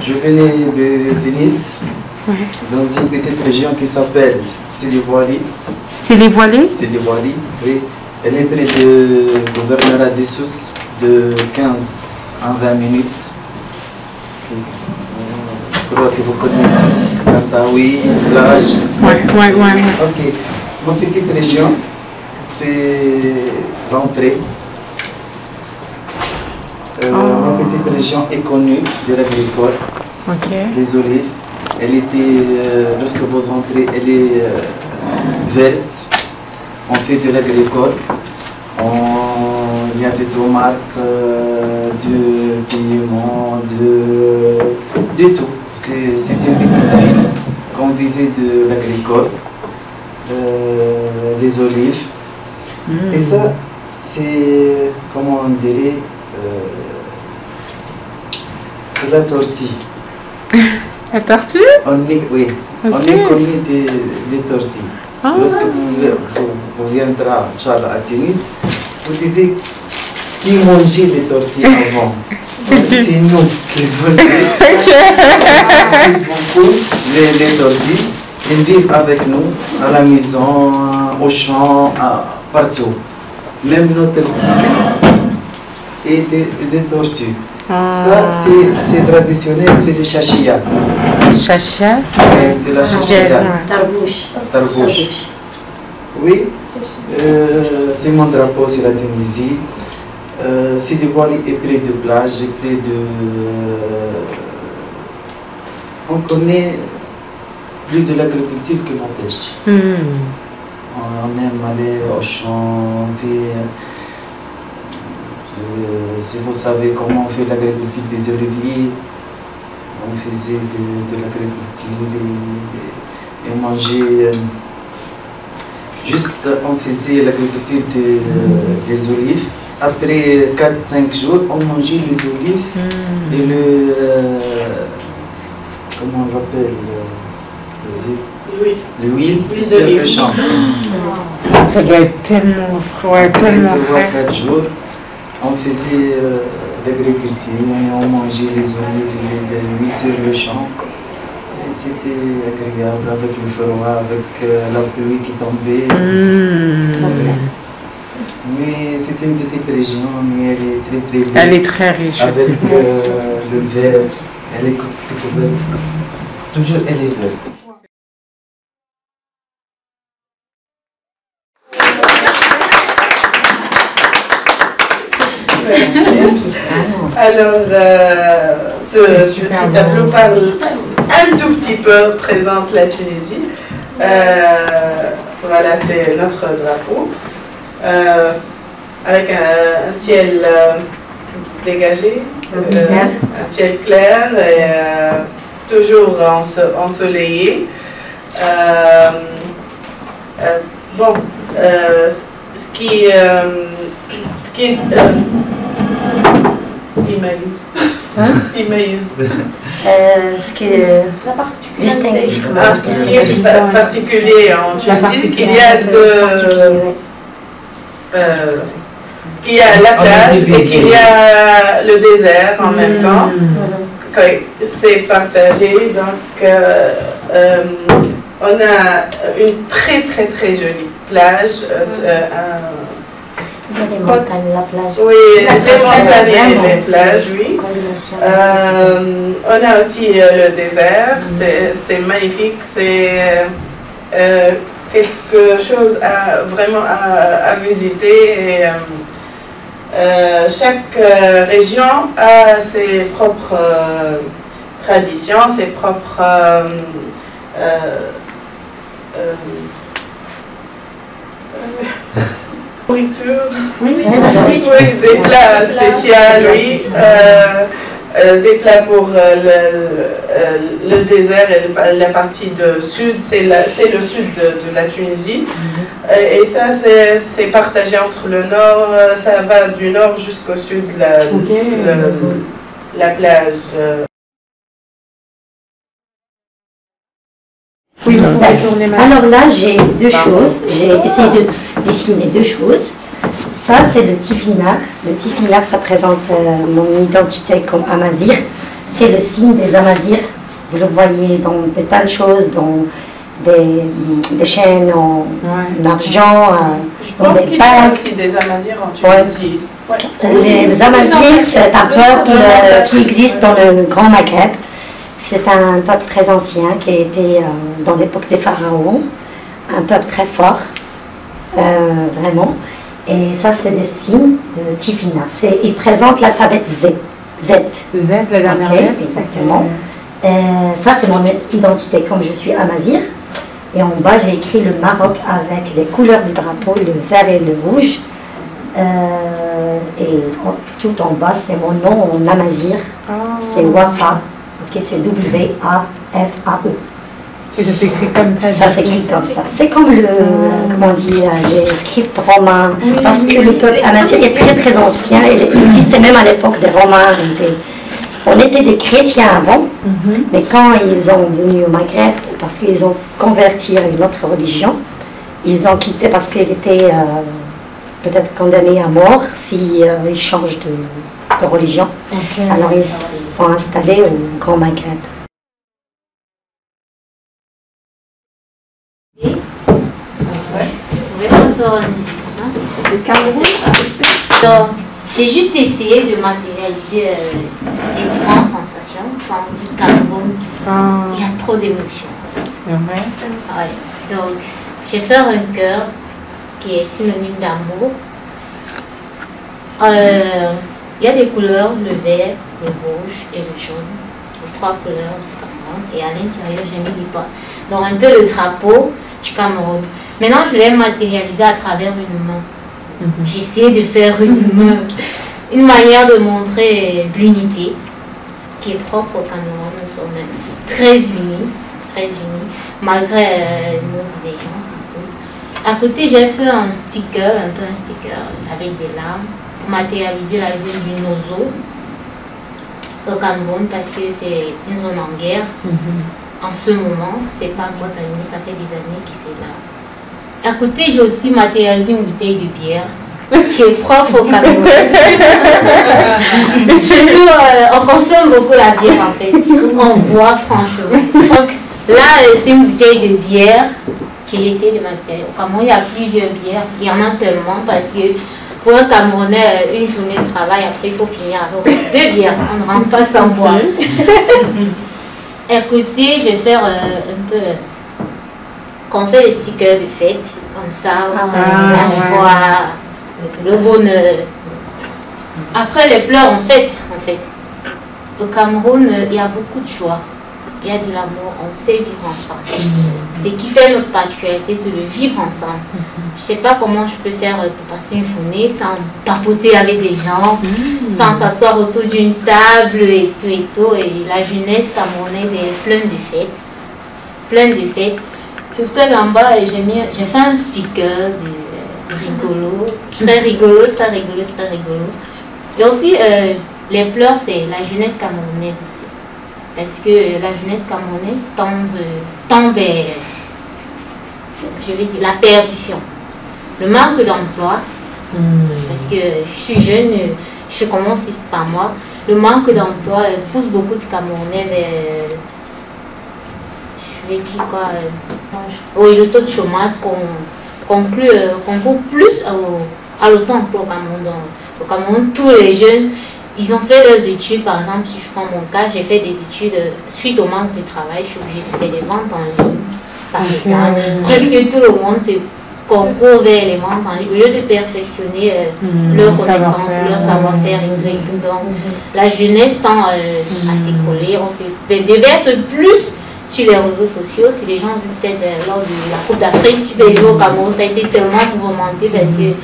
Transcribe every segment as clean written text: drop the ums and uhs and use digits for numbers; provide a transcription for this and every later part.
Je venais de Tunis, dans une petite région qui s'appelle Sidi Bouali. Sidi Bouali? Sidi Bouali, oui. Elle est près de gouvernorat de Sousse, de 15 à 20 minutes. Je crois que vous connaissez Sousse, Kantaoui, plage. Oui. Ok. Ma petite région, c'est l'entrée. Ma petite région est connue de l'agricole. Les olives. Elle était, lorsque vous entrez, elle est verte. On fait de l'agricole. Il y a des tomates, du piment, de tout. C'est une petite ville qu'on vivait de l'agricole. Les olives. Et ça, c'est, comment on dirait, c'est la tortille. La tortue? Oui, on est connu des tortilles. Lorsque vous viendrez à Tunis, vous disiez qui mangeait les tortilles avant. C'est nous qui mangeons beaucoup les tortilles. Ils vivent avec nous, à la maison, au champ, partout. Même notre cycle et des tortues. Ça, c'est traditionnel, c'est le chachia. Chachia? C'est la chachia. Tarbouche. Oui, c'est mon drapeau, c'est la Tunisie. Sidi Bouali est près de plage, près de... On connaît plus de l'agriculture que la pêche. On aime aller au champ, si vous savez comment on fait l'agriculture des oliviers, on faisait de l'agriculture et manger. Juste, on faisait l'agriculture des olives. Après 4-5 jours, on mangeait les olives et le... comment on l'appelle? L'huile sur le champ. Ça doit être tellement froid, tellement frais. 3-4 jours, on faisait l'agriculture et on mangeait les olives et l'huile sur le champ. Et c'était agréable avec le froid, avec la pluie qui tombait. Mais c'est une petite région, mais elle est très très belle. Elle est très riche avec aussi. Le vert, elle est couverte. Toujours elle est verte. Alors, ce petit tableau parle un tout petit peu, présente la Tunisie. Voilà, c'est notre drapeau. Avec un ciel dégagé, un ciel clair et toujours ensoleillé. Bon, ce qui est ce qui est particulier en Tunisie, qu'il y a la plage et qu'il y a le désert en même temps. C'est partagé, donc on a une très très très jolie plage. Les montagnes, la plage. Oui, les montagnes et les plages, oui. On a aussi le désert, c'est magnifique, c'est quelque chose vraiment à visiter. Et, chaque région a ses propres traditions, ses propres nourriture, des plats spéciaux, oui. Des plats pour le désert et la partie du sud, c'est le sud de la Tunisie. Et ça, c'est partagé entre le nord, ça va du nord jusqu'au sud, la plage. Oui, alors là, j'ai deux choses. J'ai essayé de dessiner deux choses. Ça, c'est le tifinar. Le tifinar, ça présente mon identité comme amazir. C'est le signe des Amazirs. Vous le voyez dans des tas de choses, dans des chaînes en argent, dans des bagues. Aussi des Amazirs en Tunisie. Les Amazirs, c'est un peuple qui existe dans le Grand Maghreb. C'est un peuple très ancien qui a été dans l'époque des pharaons, un peuple très fort, vraiment. Et ça, c'est le signe de Tifina. Il présente l'alphabet Z. Z, la dernière lettre. Exactement. Ça, c'est mon identité, comme je suis Amazir. Et en bas, j'ai écrit le Maroc avec les couleurs du drapeau, le vert et le rouge. Et tout en bas, c'est mon nom en Amazir. C'est Wafa. Okay, c'est W-A-F-A-E. Et ça s'écrit comme ça. Ça s'écrit comme ça. C'est comme le, comment on dit, les scripts romains. Parce que le peuple Amazir est très très ancien. Il existait même à l'époque des Romains. On était des chrétiens avant, mais quand ils sont venus au Maghreb, parce qu'ils ont converti à une autre religion, ils ont quitté parce qu'ils étaient peut-être condamnés à mort s'ils changent de religion. Alors ils sont installés au Grand Maghreb. Donc, j'ai juste essayé de matérialiser les différentes sensations. Quand on dit Cameroun, il y a trop d'émotions en fait. Ouais. Donc, j'ai fait un cœur qui est synonyme d'amour. Il y a des couleurs, le vert, le rouge et le jaune, les 3 couleurs du Cameroun. Et à l'intérieur, j'ai mis l'étoile. Donc, un peu le drapeau du Cameroun. Maintenant, je l'ai matérialisé à travers une main. J'ai essayé de faire une manière de montrer l'unité qui est propre au Cameroun. Nous sommes très unis, malgré nos divergences et tout. À côté, j'ai fait un sticker avec des lames pour matérialiser la zone du Nozo au Cameroun parce que c'est une zone en guerre. En ce moment, c'est pas encore terminé, ça fait des années que c'est là. À côté, j'ai aussi matérialisé une bouteille de bière qui est propre au Cameroun. Chez nous, on consomme beaucoup la bière en fait. On boit franchement. Donc là, c'est une bouteille de bière que j'ai essayé de matérialiser. Au Cameroun, il y a plusieurs bières. Il y en a tellement parce que pour un Camerounais, une journée de travail, après il faut finir avec 2 bières. On ne rentre pas sans boire. À côté, je vais faire un peu... Quand on fait les stickers de fête, comme ça, la joie, le bonheur. Après les pleurs, en fait. Au Cameroun, il y a beaucoup de joie, il y a de l'amour, on sait vivre ensemble. Ce qui fait notre particularité, c'est le vivre ensemble. Je ne sais pas comment je peux faire pour passer une journée sans papoter avec des gens, sans s'asseoir autour d'une table et tout. Et la jeunesse camerounaise est pleine de fêtes. C'est pour ça qu'en bas, j'ai fait un sticker rigolo, très rigolo. Et aussi, les pleurs, c'est la jeunesse camerounaise aussi. Parce que la jeunesse camerounaise tend vers, je vais dire, la perdition. Le manque d'emploi, parce que je suis jeune, je commence par moi. Le manque d'emploi pousse beaucoup de Camerounais vers... Je vais dire quoi, oui, le taux de chômage concourt plus à l'auto-emploi au Cameroun. Au Cameroun, tous les jeunes, ils ont fait leurs études. Par exemple, si je prends mon cas, j'ai fait des études suite au manque de travail. Je suis obligée de faire des ventes en ligne, par exemple. Presque tout le monde se concourt vers les ventes en ligne au lieu de perfectionner leur connaissance, leur savoir-faire et tout. Donc, la jeunesse tend à s'écoller. On se déverse plus sur les réseaux sociaux. Si les gens ont vu peut-être lors de la Coupe d'Afrique qui s'est jouée au Cameroun, ça a été tellement mouvementé parce que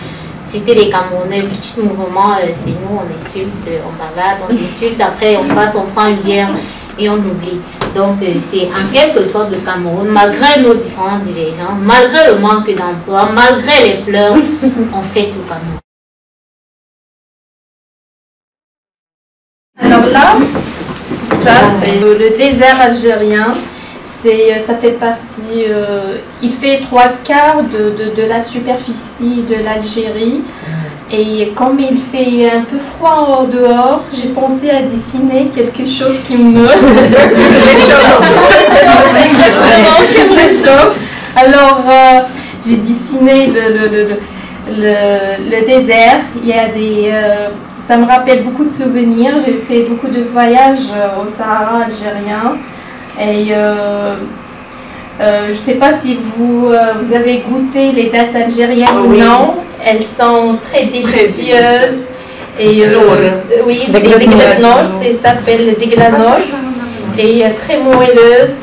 c'était les Camerounais, petit mouvement, c'est nous, on insulte, on bavarde, on insulte, après on passe, on prend une bière et on oublie. Donc c'est en quelque sorte le Cameroun, malgré nos différentes divergences, malgré le manque d'emploi, malgré les pleurs, on fait tout Cameroun. Alors là, ça c'est le désert algérien. Ça fait partie, il fait 3/4 de la superficie de l'Algérie Et comme il fait un peu froid au dehors, j'ai pensé à dessiner quelque chose qui me qui me réchauffe. Alors j'ai dessiné le désert. Il y a des, ça me rappelle beaucoup de souvenirs. J'ai fait beaucoup de voyages au Sahara algérien. Et je ne sais pas si vous avez goûté les dattes algériennes ou non. Elles sont très délicieuses. Et oui, c'est des glanors, ça s'appelle des glanors. Et très moelleuses.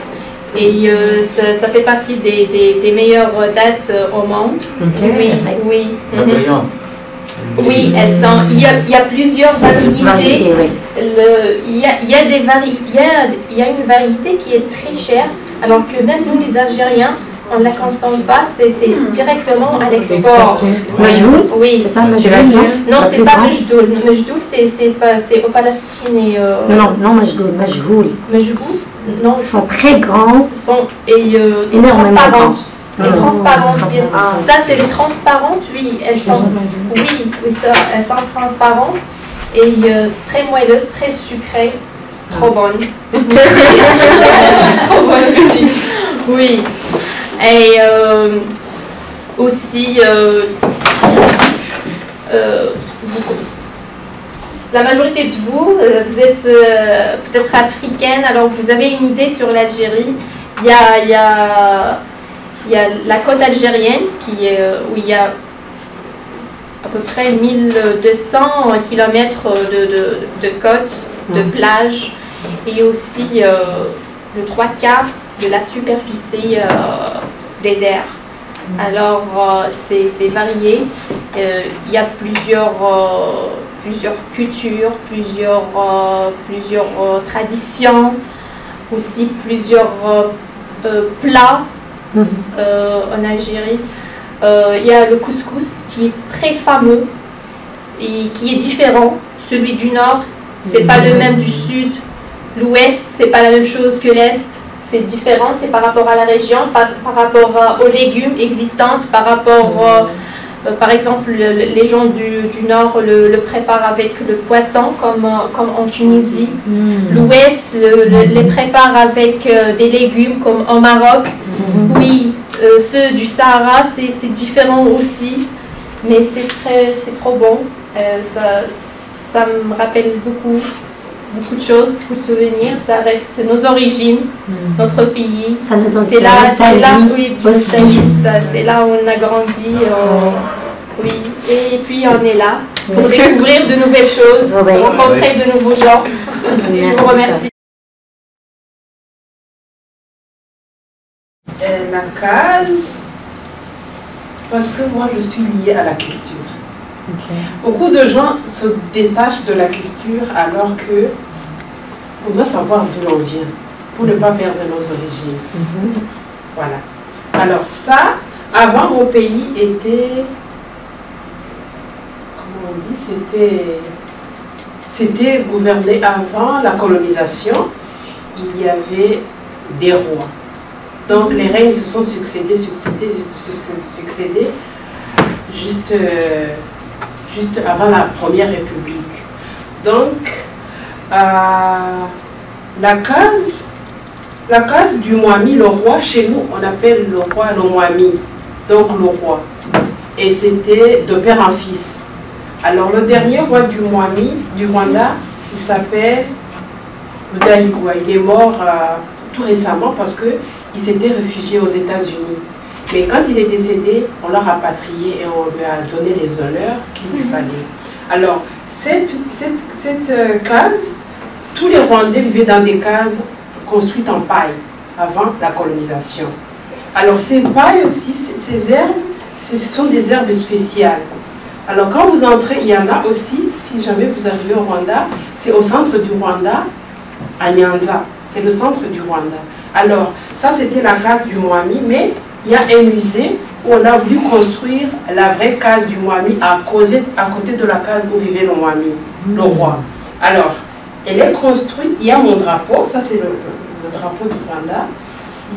Et ça fait partie des meilleures dates au monde. Oui, oui. La brillance. Oui, elles sont. Il y a plusieurs variétés. Il y a une variété qui est très chère, alors que même nous les Algériens, on ne la consomme pas, c'est directement à l'export. Majdoul? Oui. C'est ça, Majdoul? Non, c'est pas Majdoul. Majdoul, c'est au Palestine. Non, Majdoul, Majhoul. Majdoul? Non. Ils sont très grands. Énormément transparentes. Les transparentes. Ah. Ça, c'est les transparentes, oui. Elles sont, elles sont transparentes et très moelleuses, très sucrées. Trop bonnes. Trop bonnes. Oui. Et aussi, la majorité de vous, vous êtes peut-être africaine, alors vous avez une idée sur l'Algérie. Il y a la côte algérienne où il y a à peu près 1200 km de côte, de plage, et aussi le 3/4 de la superficie désert. Alors c'est varié. Il y a plusieurs cultures, plusieurs traditions, aussi plusieurs plats en Algérie. Il y a le couscous qui est très fameux et qui est différent. Celui du nord, c'est pas le même du sud. L'ouest, c'est pas la même chose que l'est. C'est différent, c'est par rapport à la région, par rapport aux légumes existants, par rapport, par exemple, les gens du nord le préparent avec le poisson, comme en Tunisie. L'ouest les prépare avec des légumes, comme au Maroc. Oui, ceux du Sahara, c'est différent aussi, mais c'est trop bon. Ça me rappelle beaucoup de choses, beaucoup de souvenirs. Ça reste nos origines, notre pays. Ça nous donne c'est là, oui, aussi. C'est là où on a grandi. Oui, et puis on est là pour découvrir de nouvelles choses, rencontrer de nouveaux gens. Je vous remercie. La case, parce que moi je suis liée à la culture. Beaucoup de gens se détachent de la culture alors que on doit savoir d'où l'on vient pour ne pas perdre nos origines. Voilà. Alors ça, avant mon pays était, comment on dit, c'était gouverné avant la colonisation. Il y avait des rois. Donc les règnes se sont succédés juste avant la Première République. Donc la case du Mwami, le roi, chez nous on appelle le roi le Mwami, donc le roi. Et c'était de père en fils. Alors le dernier roi du Mwami, du Rwanda, il s'appelle Rudahigwa. Il est mort tout récemment parce que il s'était réfugié aux États-Unis. Mais quand il est décédé, on l'a rapatrié et on lui a donné les honneurs qu'il lui fallait. Alors, cette case, tous les Rwandais vivaient dans des cases construites en paille avant la colonisation. Alors, ces pailles aussi, ces herbes, ce sont des herbes spéciales. Alors, quand vous entrez, il y en a aussi, si jamais vous arrivez au Rwanda, c'est au centre du Rwanda, à Nyanza. C'est le centre du Rwanda. Alors, ça c'était la case du Mwami, mais il y a un musée où on a voulu construire la vraie case du Mwami à côté de la case où vivait le Mwami, le roi. Alors, elle est construite, il y a mon drapeau, ça c'est le drapeau du Rwanda.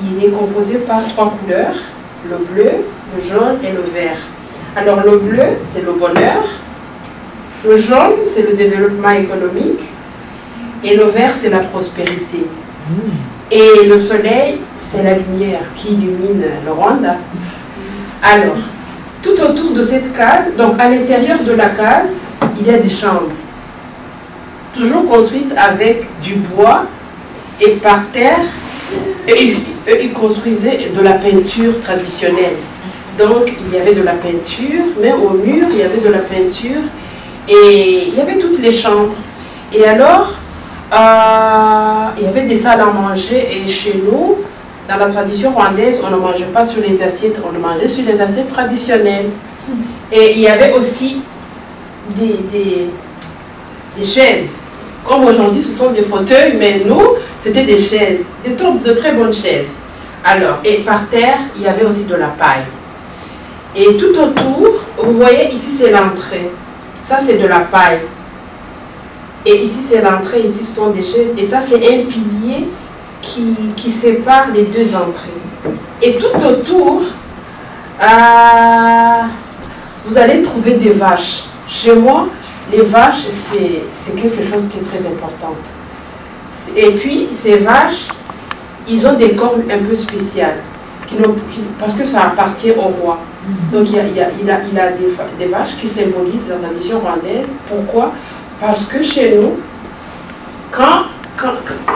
Il est composé par 3 couleurs, le bleu, le jaune et le vert. Alors le bleu, c'est le bonheur, Le jaune, c'est le développement économique. Et le vert, c'est la prospérité. Et le soleil, c'est la lumière qui illumine le Rwanda. Alors, tout autour de cette case, donc à l'intérieur de la case, il y a des chambres. Toujours construites avec du bois. Et par terre, ils construisaient de la peinture traditionnelle. Donc, il y avait de la peinture, même au mur, il y avait de la peinture. Et il y avait toutes les chambres. Et alors, il y avait des salles à manger. Et chez nous, dans la tradition rwandaise, on ne mangeait pas sur les assiettes, on mangeait sur les assiettes traditionnelles. Et il y avait aussi des chaises. Comme aujourd'hui, ce sont des fauteuils, mais nous, c'était des chaises, de très bonnes chaises. Alors, et par terre, il y avait aussi de la paille. Et tout autour, vous voyez, ici c'est l'entrée. Ça, c'est de la paille. Et ici, c'est l'entrée, ici, ce sont des chaises. Et ça, c'est un pilier qui sépare les deux entrées. Et tout autour, vous allez trouver des vaches. Chez moi, les vaches, c'est quelque chose qui est très important. Et puis, ces vaches, ils ont des cornes un peu spéciales, parce que ça appartient au roi. Donc, il a des vaches qui symbolisent la tradition rwandaise. Pourquoi? Parce que chez nous, quand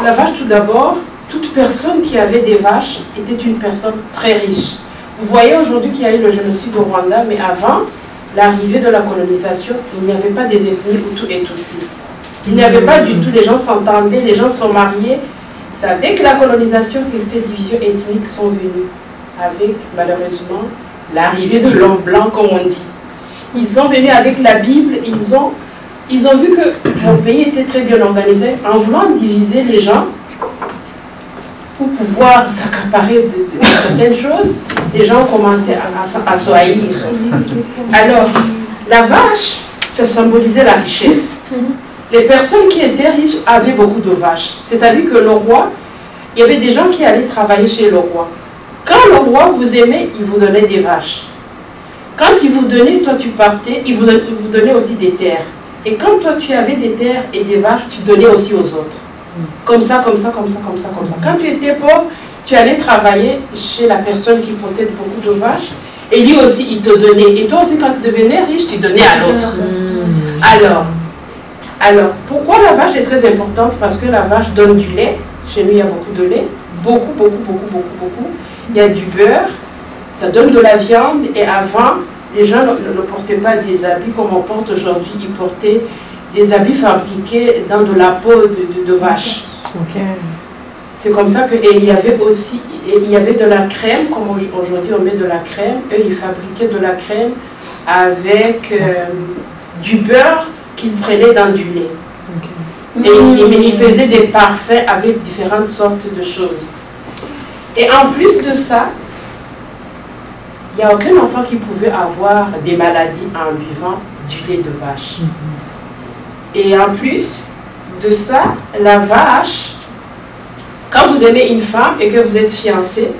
la vache, tout d'abord, toute personne qui avait des vaches était une personne très riche. Vous voyez aujourd'hui qu'il y a eu le génocide au Rwanda, mais avant l'arrivée de la colonisation, il n'y avait pas des ethnies Hutu et Tutsi. Il n'y avait pas du tout, les gens s'entendaient, les gens sont mariés. C'est avec la colonisation que ces divisions ethniques sont venues, avec malheureusement l'arrivée de l'homme blanc, comme on dit. Ils sont venus avec la Bible, ils ont vu que mon pays était très bien organisé. En voulant diviser les gens, pour pouvoir s'accaparer de certaines choses, les gens ont commencé à se haïr. Alors, la vache, ça symbolisait la richesse. Les personnes qui étaient riches avaient beaucoup de vaches. C'est-à-dire que le roi, il y avait des gens qui allaient travailler chez le roi. Quand le roi vous aimait, il vous donnait des vaches. Quand il vous donnait, toi tu partais, il vous donnait aussi des terres. Et quand toi tu avais des terres et des vaches, tu donnais aussi aux autres. Comme ça, comme ça, comme ça, comme ça, comme ça. Quand tu étais pauvre, tu allais travailler chez la personne qui possède beaucoup de vaches. Et lui aussi, il te donnait. Et toi aussi, quand tu devenais riche, tu donnais à l'autre. Alors, pourquoi la vache est très importante? Parce que la vache donne du lait. Chez nous, il y a beaucoup de lait. Beaucoup, beaucoup, beaucoup, beaucoup, beaucoup. Il y a du beurre. Ça donne de la viande. Et avant, les gens ne portaient pas des habits comme on porte aujourd'hui. Ils portaient des habits fabriqués dans de la peau de vache. Okay. C'est comme ça qu'il y avait aussi, il y avait de la crème, comme aujourd'hui on met de la crème. Eux, ils fabriquaient de la crème avec du beurre qu'ils prenaient dans du lait. Okay. Et ils faisaient des parfums avec différentes sortes de choses. Et en plus de ça, il n'y a aucun enfant qui pouvait avoir des maladies en buvant du lait de vache. Et en plus de ça, la vache, quand vous aimez une femme et que vous êtes fiancé,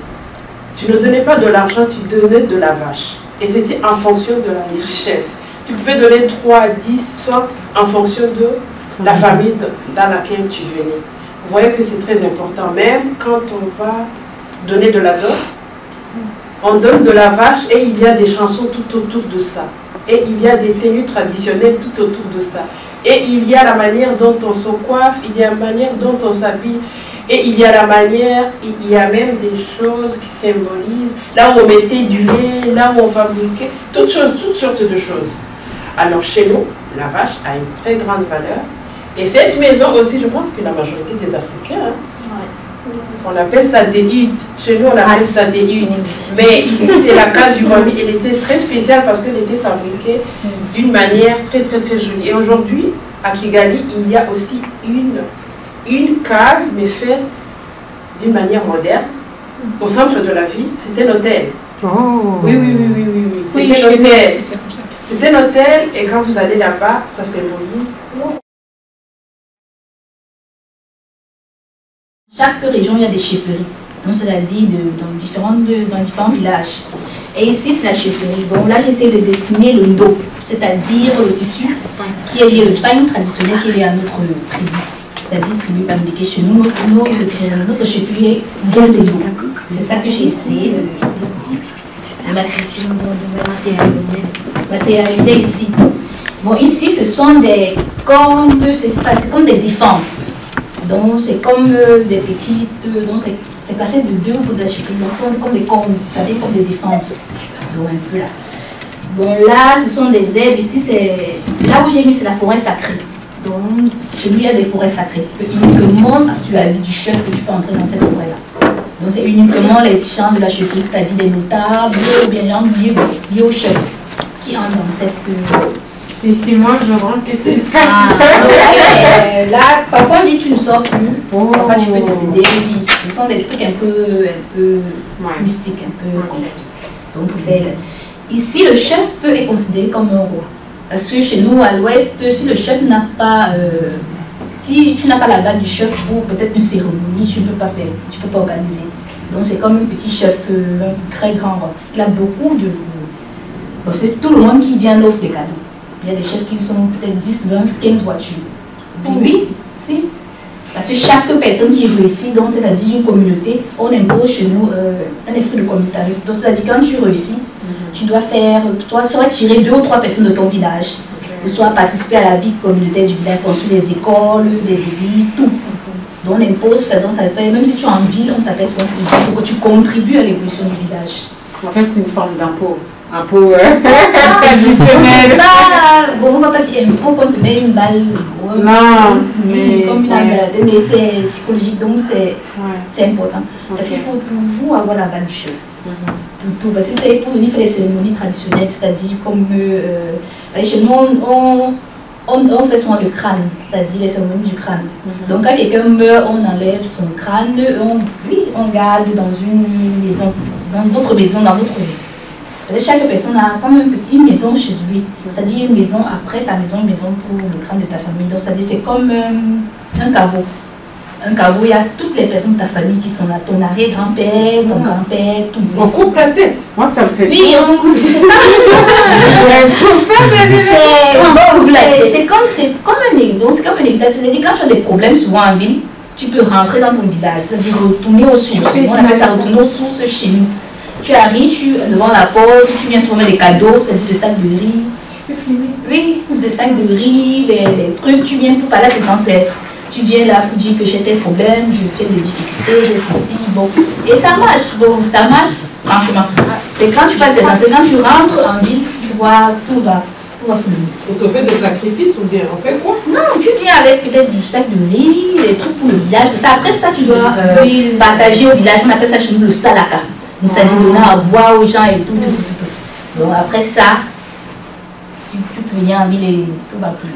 tu ne donnais pas de l'argent, tu donnais de la vache. Et c'était en fonction de la richesse. Tu pouvais donner 3, 10, 100 en fonction de la famille dans laquelle tu venais. Vous voyez que c'est très important. Même quand on va donner de la dot, on donne de la vache et il y a des chansons tout autour de ça. Et il y a des tenues traditionnelles tout autour de ça. Et il y a la manière dont on se coiffe, il y a la manière dont on s'habille, et il y a la manière, il y a même des choses qui symbolisent, là où on mettait du lait, là où on fabriquait, toutes sortes de choses. Alors chez nous, la vache a une très grande valeur. Et cette maison aussi, je pense que la majorité des Africains, on appelle ça des huttes. Chez nous, on appelle ça des huttes. Mais ici, c'est la case du Mwami. Elle était très spéciale parce qu'elle était fabriquée d'une manière très, très, très jolie. Et aujourd'hui, à Kigali, il y a aussi une case, mais faite d'une manière moderne. Au centre de la ville, c'était l'hôtel. Oh. Oui. C'était l'hôtel. C'était l'hôtel, et quand vous allez là-bas, ça symbolise. Chaque région, il y a des chefferies. Donc, c'est-à-dire dans différents villages. Et ici, c'est la chefferie. Bon, là, j'essaie de dessiner le dos, c'est-à-dire le tissu qui est lié le pain traditionnel qui est à notre tribu. C'est-à-dire tribu bambileke chez nous, notre chefferie vient de dos. C'est ça que j'ai essayé de matérialiser ici. Bon, ici, ce sont des c'est comme des défenses. Donc, c'est comme des petites. Donc, c'est placé de deux pour de la chefferie. Ce sont comme des cornes, ça veut dire comme des défenses. Donc, un peu là. Bon, là, ce sont des herbes. Ici, c'est. Là où j'ai mis, c'est la forêt sacrée. Donc, chez nous, il y a des forêts sacrées. Uniquement sur la vie du chef que tu peux entrer dans cette forêt-là. Donc, c'est uniquement les champs de la chefferie, c'est-à-dire des notables ou bien des gens liés au chef qui entrent dans cette. Et si moi je rentre, qu'est-ce qui se passe? Là, parfois on dit tu ne sors plus, parfois tu peux décéder. Ce sont des trucs un peu mystiques, un peu complexes. Donc, ici, le chef est considéré comme un roi. Parce que chez nous, à l'ouest, si le chef n'a pas, si tu n'as pas la bague du chef pour peut-être une cérémonie, tu ne peux pas faire, tu ne peux pas organiser. Donc c'est comme un petit chef, un très grand roi. Il a beaucoup de. Bon, c'est tout le monde qui vient l'offre des cadeaux. Il y a des chefs qui sont peut-être 10, 20, 15 voitures. Oui, si. Parce que chaque personne qui réussit, donc c'est-à-dire une communauté, on impose chez nous un esprit de communautarisme. Donc c'est-à-dire quand tu réussis, tu dois faire, toi, soit tirer 2 ou 3 personnes de ton village, soit participer à la vie communautaire du village, construire des écoles, des églises, tout. Donc on impose ça, donc ça fait, même si tu es en ville, on t'appelle souvent pour que tu contribues à l'évolution du village. En fait, c'est une forme d'impôt. Impôt traditionnel. Bon, on ne va pas dire impôt quand tu mets une balle. Non, mais. Comme une mais c'est psychologique, donc c'est important. Parce qu'il faut toujours avoir la balle du chef. Tout, parce que c'est pour venir faire des cérémonies traditionnelles, c'est-à-dire comme. Chez nous, on fait souvent le crâne, c'est-à-dire les cérémonies du crâne. Donc quand quelqu'un meurt, on enlève son crâne, on garde dans une maison, dans votre maison, dans votre vie. Chaque personne a comme une petite maison chez lui, c'est-à-dire une maison après ta maison, une maison pour le crâne de ta famille. Donc c'est comme un caveau. Un caveau, il y a toutes les personnes de ta famille qui sont là, ton arrière-grand-père, ton grand-père, tout. On coupe la tête. Moi, ça me fait. Oui, on coupe. C'est comme un héritage. C'est comme un héritage. C'est-à-dire quand tu as des problèmes souvent en ville, tu peux rentrer dans ton village, c'est-à-dire retourner aux sources. On appelle ça retourner aux sources chez nous. Tu arrives, devant la porte, tu viens souvent mettre des cadeaux, c'est-à-dire des sacs de riz. Tu peux filmer? Oui, des sacs de riz, les trucs, tu viens pour parler à tes ancêtres. Tu viens là pour dire que j'ai tel problème, je fais des difficultés, j'ai ceci, bon. Et ça marche, franchement. C'est quand tu parles de tes ancêtres, quand tu rentres en ville, tu vois, tout va plus. On te fait des sacrifices ou bien on fait quoi? Non, tu viens avec peut-être du sac de riz, des trucs pour le village. Après ça, tu dois partager au village. On appelle ça chez nous le salaka. C'est-à-dire donner à boire aux gens et tout. Donc après ça, tu peux venir en ville et tout va plus.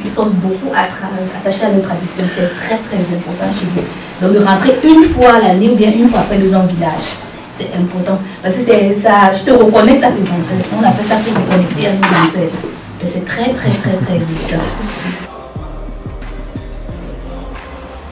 Ils sont beaucoup attachés à nos traditions. C'est très très important chez nous. Donc de rentrer une fois à l'année ou bien une fois après 2 ans au village, c'est important. Parce que c'est ça, je te reconnecte à tes ancêtres. On appelle ça se reconnecter à nos ancêtres. C'est très très très très important.